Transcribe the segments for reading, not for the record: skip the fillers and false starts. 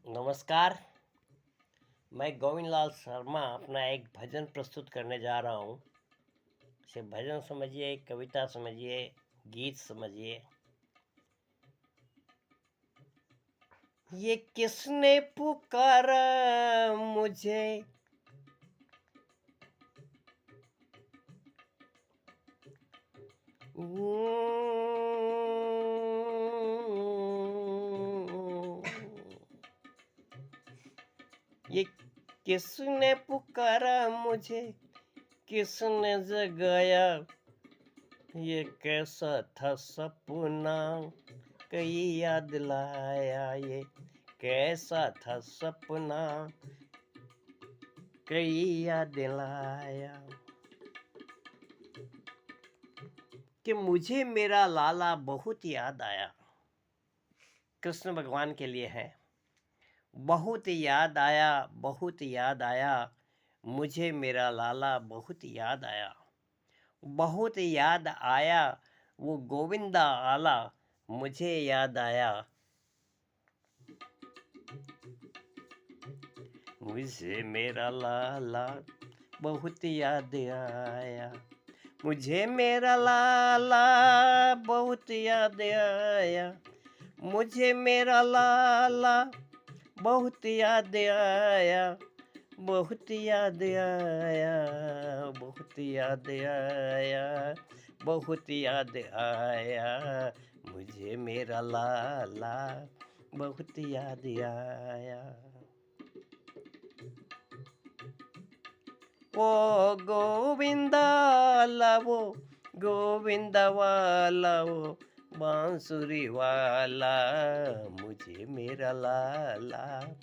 नमस्कार। मैं गोविंद लाल शर्मा अपना एक भजन प्रस्तुत करने जा रहा हूँ। इसे भजन समझिए, कविता समझिए, गीत समझिए। ये किसने पुकारा मुझे, ये किसने पुकारा मुझे, किसने जगाया। ये कैसा था सपना, कई याद लाया। ये कैसा था सपना, कई याद लाया। कि मुझे मेरा लाला बहुत याद आया। कृष्ण भगवान के लिए है। बहुत याद आया, बहुत याद आया। मुझे मेरा लाला बहुत याद आया। बहुत याद आया वो गोविंदा आला, मुझे याद आया। मुझे मेरा लाला बहुत याद आया। मुझे मेरा लाला बहुत याद आया। मुझे मेरा लाला बहुत याद आया। बहुत याद आया, बहुत याद आया, बहुत याद आया। मुझे मेरा लाला बहुत याद आया। वो गोविंदा वाला, वो गोविंदा वाला, वो बांसुरी वाला, मुझे मेरा लाला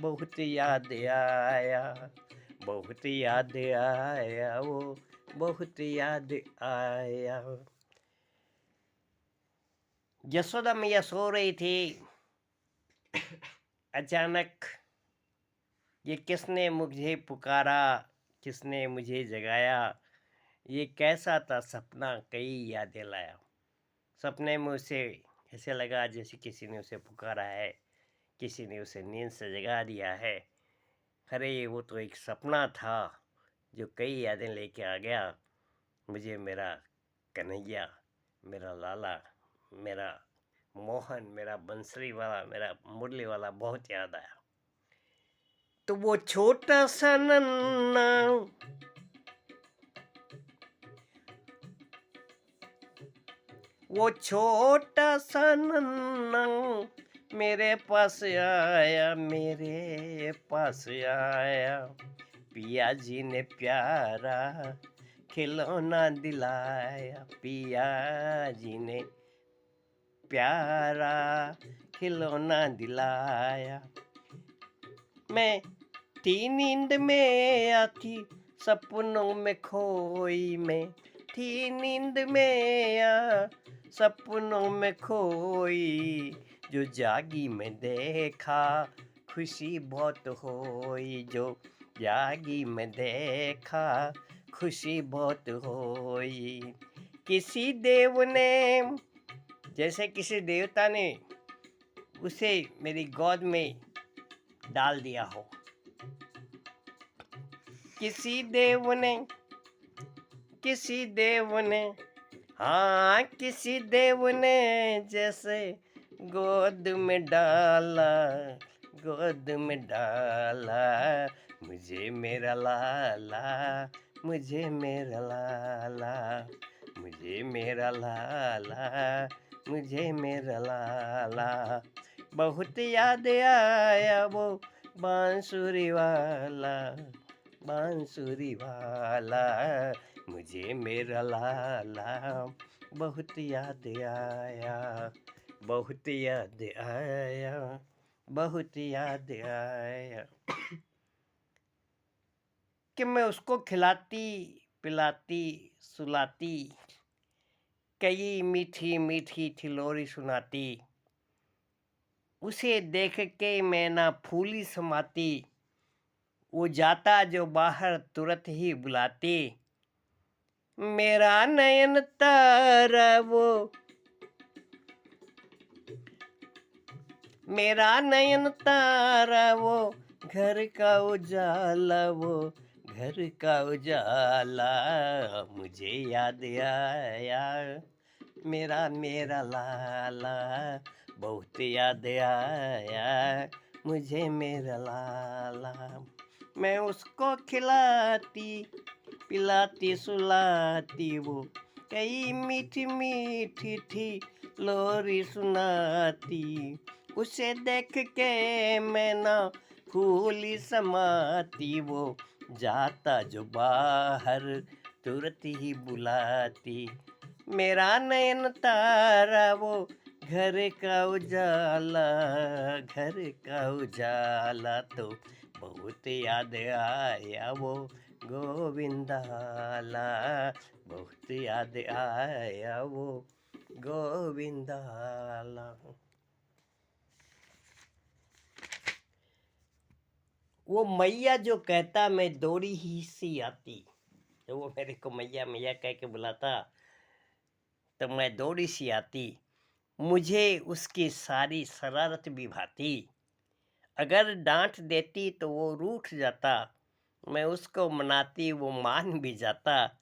बहुत याद आया। बहुत याद आया, वो बहुत याद आया। यशोदा मैया सो रही थी। अचानक ये किसने मुझे पुकारा, किसने मुझे जगाया। ये कैसा था सपना, कई यादें लाया। सपने में उसे ऐसे लगा जैसे किसी ने उसे पुकारा है, किसी ने उसे नींद से जगा दिया है। अरे वो तो एक सपना था जो कई यादें लेके आ गया। मुझे मेरा कन्हैया, मेरा लाला, मेरा मोहन, मेरा बंसरी वाला, मेरा मुरली वाला बहुत याद आया। तो वो छोटा सा नन्ना, वो छोटा सा नन्ना मेरे पास आया, मेरे पास आया। पिया जी ने प्यारा खिलौना दिलाया। पिया जी ने प्यारा खिलौना दिलाया। मैं थी नींद में आती, सपनों में खोई। मैं थी नींद में सपनों में खोई। जो जागी में देखा, खुशी बहुत होई। जो जागी में देखा, खुशी बहुत होई। किसी देव ने, जैसे किसी देवता ने उसे मेरी गोद में डाल दिया हो। किसी देव ने, किसी देव ने, हाँ किसी देव ने जैसे गोद में डाला, गोद में डाला। मुझे मेरा लाला, मुझे मेरा लाला, मुझे मेरा लाला, मुझे मेरा लाला। बहुत याद आया वो बांसुरी वाला, बांसुरी वाला। मुझे मेरा लाला बहुत याद आया। बहुत याद आया, बहुत याद आया। कि मैं उसको खिलाती, पिलाती, सुलाती, कई मीठी मीठी ठिलोरी सुनाती। उसे देख के मैं ना फूली समाती। वो जाता जो बाहर तुरंत ही बुलाती। मेरा नयन तारा वो, मेरा नयन तारा वो घर का उजाला, वो घर का उजाला, मुझे याद आया मेरा मेरा लाला, बहुत याद आया मुझे मेरा लाला। मैं उसको खिलाती पिलाती सुलाती, वो कई मीठी मीठी थी लोरी सुनाती। उसे देख के मैं ना फूली समाती, वो जाता जो बाहर तुरंत ही बुलाती। मेरा नयन तारा वो घर का उजाला, घर का उजाला, तो बहुत याद आया वो गोविंदाला, बहुत याद आया वो गोविंदाला। वो मैया जो कहता मैं दौड़ी ही सी आती, तो वो मेरे को मैया मैया कह के बुलाता, तो मैं दौड़ी सी आती। मुझे उसकी सारी शरारत भी भाती, अगर डांट देती तो वो रूठ जाता, मैं उसको मनाती वो मान भी जाता।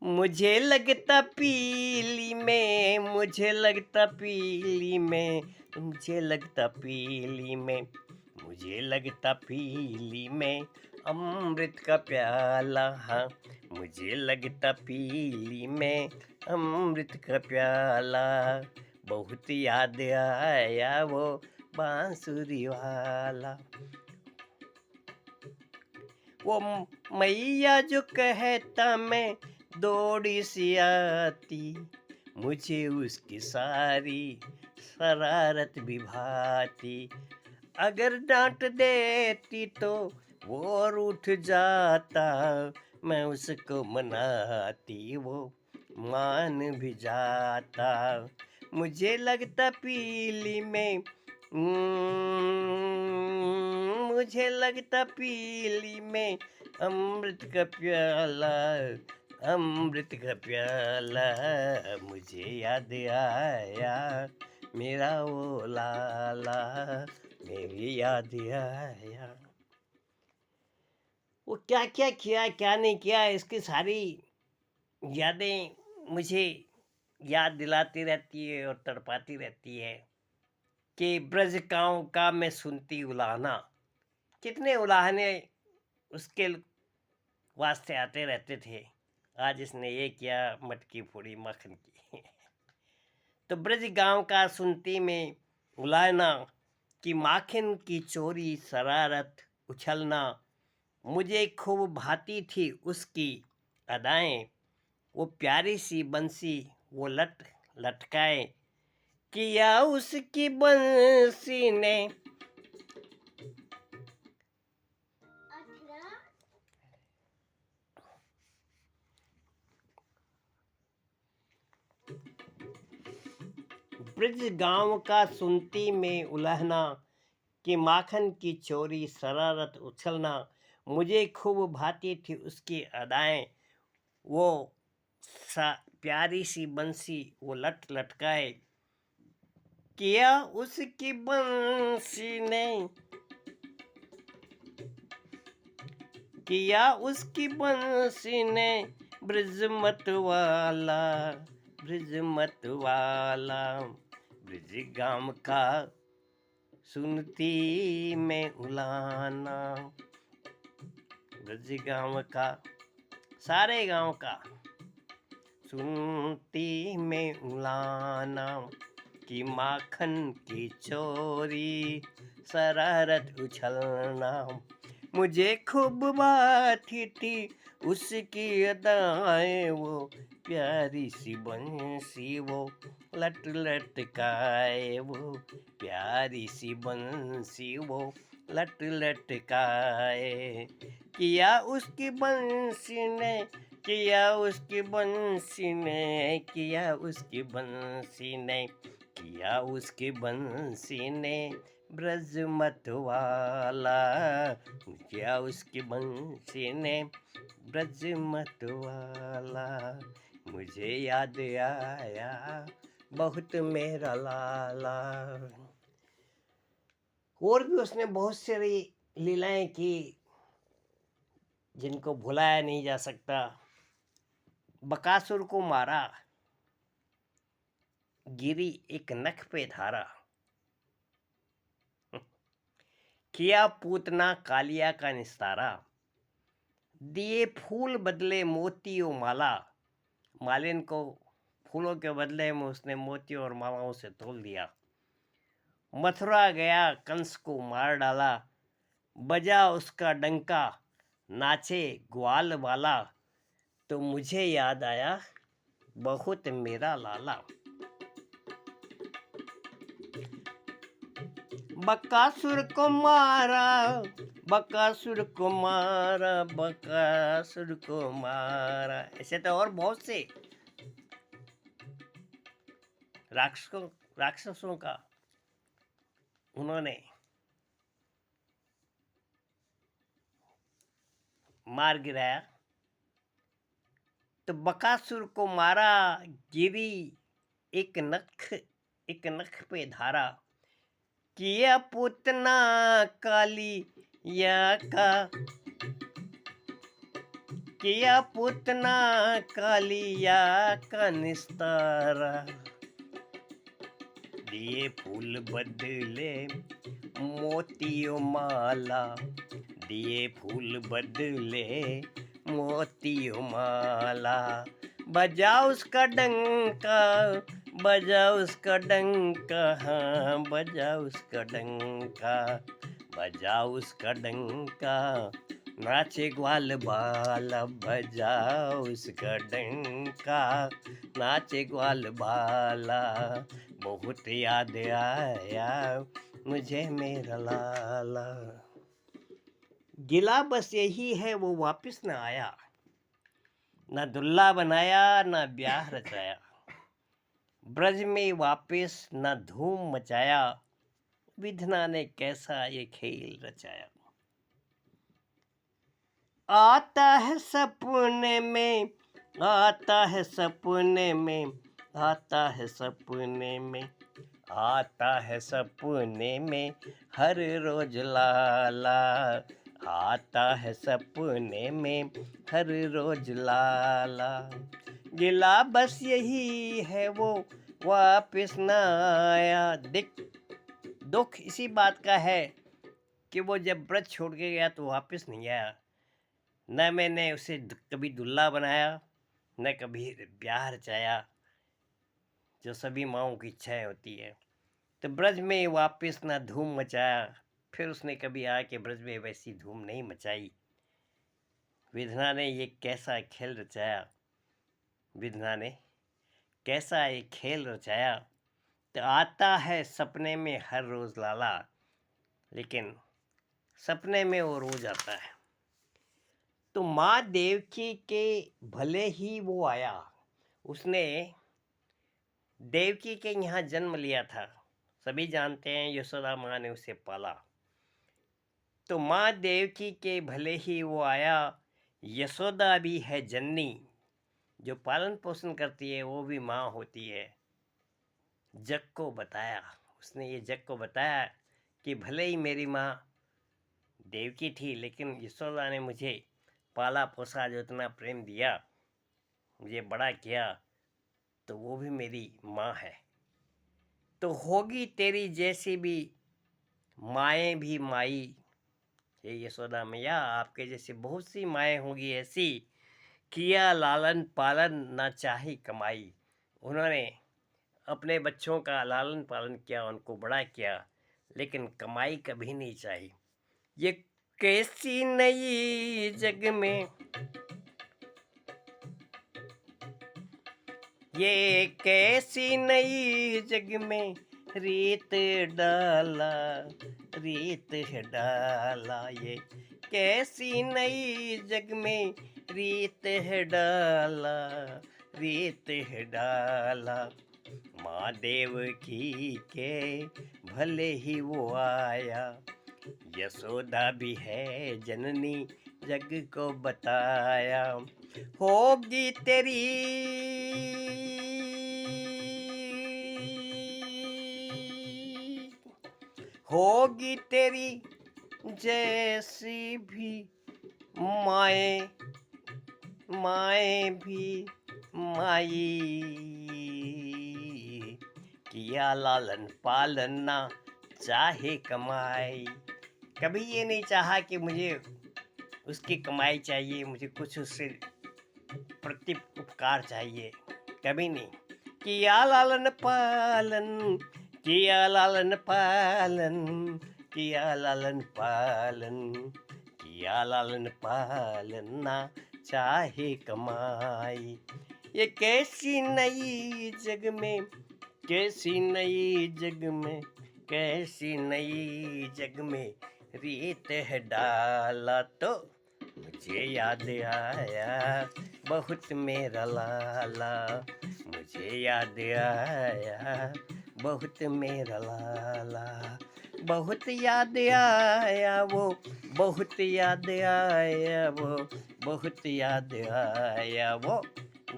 मुझे लगता पीली में, मुझे लगता पीली में, मुझे लगता पीली में, मुझे लगता पीली में अमृत का प्याला, हाँ मुझे लगता पीली में अमृत का प्याला, बहुत याद आया वो बांसुरी वाला। वो मैया जो कहता मैं दौड़ी सी आती, मुझे उसकी सारी शरारत भी भाती, अगर डांट देती तो वो रूठ जाता, मैं उसको मनाती वो मान भी जाता। मुझे लगता पीली में मुझे लगता पीली में अमृत का प्याला, अमृत का प्याला, मुझे याद आया मेरा वो लाला, मेरी याद आया। वो क्या क्या किया क्या नहीं किया, इसकी सारी यादें मुझे याद दिलाती रहती है और तड़पाती रहती है कि ब्रज गाँव का मैं सुनती उलाहना। कितने उलाहने उसके वास्ते आते रहते थे, आज इसने ये किया मटकी फोड़ी मक्खन की। तो ब्रज गाँव का सुनती में उलाहना कि माखन की चोरी शरारत उछलना, मुझे खूब भाती थी उसकी अदाएं, वो प्यारी सी बंसी वो लटकाए, किया उसकी बंसी ने ब्रज गांव का सुनती में उलहना कि माखन की चोरी शरारत उछलना, मुझे खूब भाती थी उसकी अदाएं, वो प्यारी सी बंसी वो लटकाए, किया उसकी बंसी ने, किया उसकी बंसी ने ब्रज मत वाला, ब्रज मत वाला, ब्रज गांव का सुनती में उलाना, ब्रज गांव का सारे गांव का सुनती में उलाना, कि माखन की चोरी शरारत उछलना, मुझे खूब बाती थी उसकी अदाएं, वो प्यारी सी बंसी वो लटकाए, वो प्यारी सी बंसी वो लटकाए, किया उसकी बंसी ने, किया उसकी बंसी ने, किया उसकी बंसी ने, किया उसकी बंसी ने ब्रज मत वाला, किया उसकी बंसी ने ब्रज मत वाला, मुझे याद आया बहुत मेरा लाला। और भी उसने बहुत सारी लीलाएं की जिनको भुलाया नहीं जा सकता। बकासुर को मारा, गिरी एक नख पे धारा, किया पूतना कालिया का निस्तारा, दिए फूल बदले मोतियों माला। मालिन को फूलों के बदले में उसने मोतियों और मालाओं से तोल दिया। मथुरा गया, कंस को मार डाला, बजा उसका डंका, नाचे ग्वाल वाला। तो मुझे याद आया बहुत मेरा लाला। बकासुर को मारा, बकासुर को मारा, बकासुर को मारा। ऐसे तो और बहुत से राक्षसों का उन्होंने मार गिराया। तो बकासुर को मारा, गिरी एक नख पे धारा, किया पूतना कालिया का, किया पूतना कालिया का निस्तारा। दिए फूल बदले मोतियों माला, दिए फूल बदले मोतियों माला। बजा उसका डंका, बजा उसका डंका, हाँ बजा उसका डंका, बजा उसका डंका, नाचे ग्वाल बाला। बजा उसका डंका, नाचे ग्वाल बाला। बहुत याद आया मुझे मेरा लाला। गिला बस यही है वो वापस न आया, न दुल्ला बनाया न ब्याह रचाया। ब्रज में वापस न धूम मचाया, विधना ने कैसा ये खेल रचाया। आता है सपने में, आता है सपने में, आता है सपने में, आता है सपने में हर रोज लाला। आता है सपने में हर रोज लाला। गिला बस यही है वो वापस न आया। दुख इसी बात का है कि वो जब ब्रज छोड़ के गया तो वापस नहीं आया। न मैंने उसे कभी दुल्ला बनाया, न कभी ब्याह रचाया, जो सभी माँओं की इच्छाएं होती है। तो ब्रज में वापस ना धूम मचाया, फिर उसने कभी आके ब्रज में वैसी धूम नहीं मचाई। विधना ने ये कैसा खेल रचाया, विधना ने कैसा ये खेल रचाया। तो आता है सपने में हर रोज लाला, लेकिन सपने में वो रोज आता है। तो माँ देवकी के भले ही वो आया, उसने देवकी के यहाँ जन्म लिया था। सभी जानते हैं यशोदा माँ ने उसे पाला। तो माँ देवकी के भले ही वो आया, यशोदा भी है जननी। जो पालन पोषण करती है वो भी माँ होती है। जग को बताया, उसने ये जग को बताया कि भले ही मेरी माँ देवकी थी, लेकिन यशोदा ने मुझे पाला पोसा, जो इतना प्रेम दिया, मुझे बड़ा किया, तो वो भी मेरी माँ है। तो होगी तेरी जैसी भी माएँ भी माई। हे यशोदा मैया, आपके जैसे बहुत सी माएँ होंगी ऐसी, किया लालन पालन ना चाही कमाई। उन्होंने अपने बच्चों का लालन पालन किया, उनको बड़ा किया, लेकिन कमाई कभी नहीं चाहिए। ये कैसी नई जग में, ये कैसी नई जग में रीत डाला, रीत है डाला। ये कैसी नई जग में रीत है डाला, रीत है डाला। माँ देवकी के भले ही वो आया, यशोदा भी है जननी, जग को बताया। होगी तेरी, होगी तेरी जैसी भी माए, माए भी माई, किया लालन पालन ना चाहे कमाई। कभी ये नहीं चाहा कि मुझे उसकी कमाई चाहिए, मुझे कुछ उससे प्रति उपकार चाहिए, कभी नहीं। किया लालन पालन, किया लालन पालन, किया लालन पालन, किया लालन पालन ना चाहे कमाई। ये कैसी नई जग में, कैसी नई जग में, कैसी नई जग में रीत है डाला, तो मुझे याद आया बहुत मेरा लाला, मुझे याद आया बहुत मेरा लाला, बहुत याद आया वो, बहुत याद आया वो, बहुत याद आया वो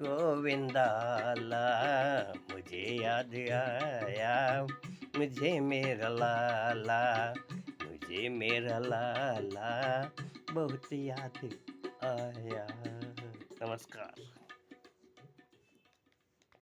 गोविंदाला, मुझे याद आया मुझे मेरा लाला, मुझे मेरा लाला बहुत याद आया। नमस्कार।